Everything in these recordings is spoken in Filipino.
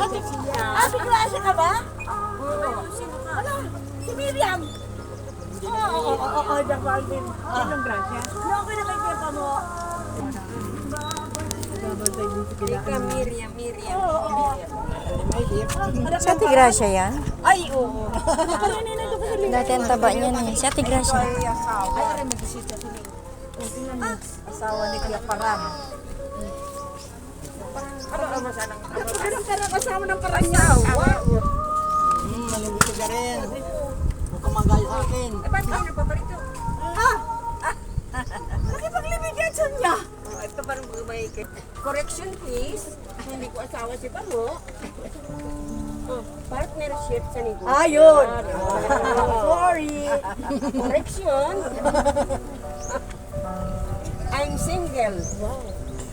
Ate Gracia ka ba? Oo. Ano? Si Miriam. Oo, Japan din. Anong Gracia? Ano ako na may pepa mo? Ika, Miriam. Oo. Si Ate Gracia yan? Ay, oo. Dati ang taba niya eh. Si Ate Gracia. Ay, aray, mag-isita ko niyo. Asawa ni Kuya Parang. Ano naman sanang? Ano ka na kasama ng Paranyaw? Malimutin ka rin. Huwag ka magayo sa akin. Eh, ba't kayo nagpaparito? Nakipaglibigyan sa niya. Ito parang may correction please. Hindi ko asawa si Pamo. Partnership sa negosyo. Ayun. Sorry. Correction. I'm single.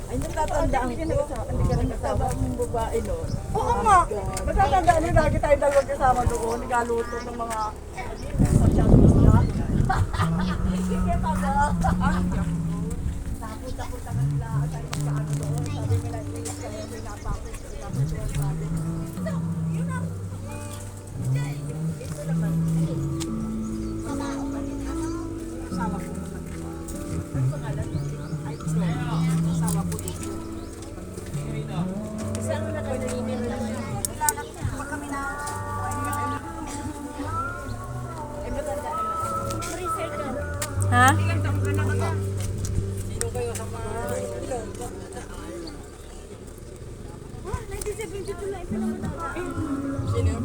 Ay, natatandaan ko. Hindi ka rin kasama mong babae noon. Oo nga. Natatandaan mo, lagi tayo dalawang kasama doon. Nagaluto ng mga sadyang na. Sige pa ba? Napunta-punta ka sila. Tayo magkaano doon. Sabi nila, iiyak ka rin. Napakit. So, yun na. Ito naman. Asawa ko naman. Ang pangalan mo? Ay, asawa ko dito. Saan mo na kayo nag-email lang? Kailangan pa kami na Ha? sino kayo sa mga sino?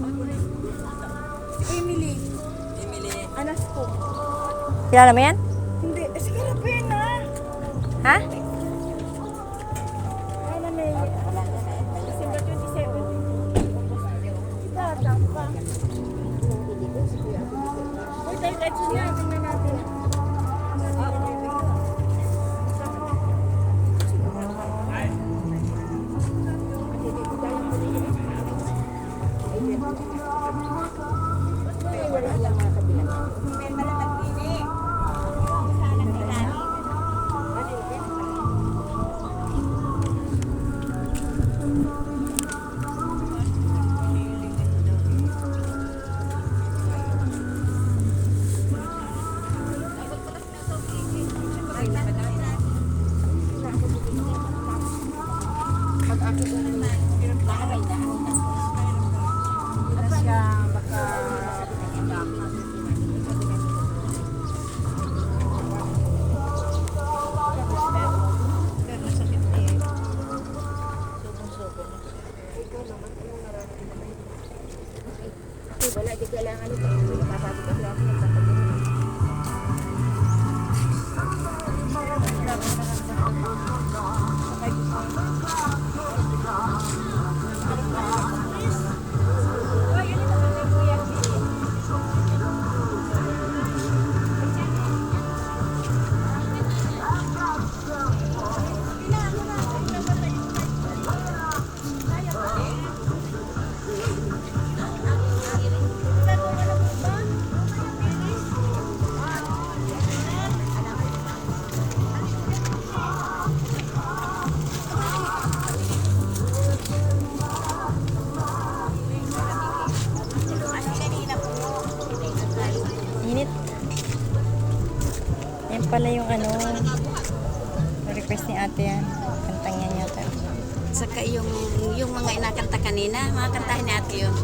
Emily, Emily. anas ko. Kilala mo yan? Hindi, sige na pena. Ha? Ano may December 27. Bata pa. Uy, tayo niya. Tingnan natin. Wala, di kailangan ito. Napasabi ka sila. Nagpapagin. Init. Yan pala yung ano, request ni ate yan. Kantang yan yata. Saka yung mga inakanta kanina, mga kantahin ni ate yun.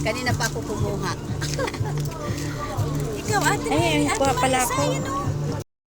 Kanina pa ako kumuha. Ikaw ate, Ay, kuha pala ako. Masaya, no?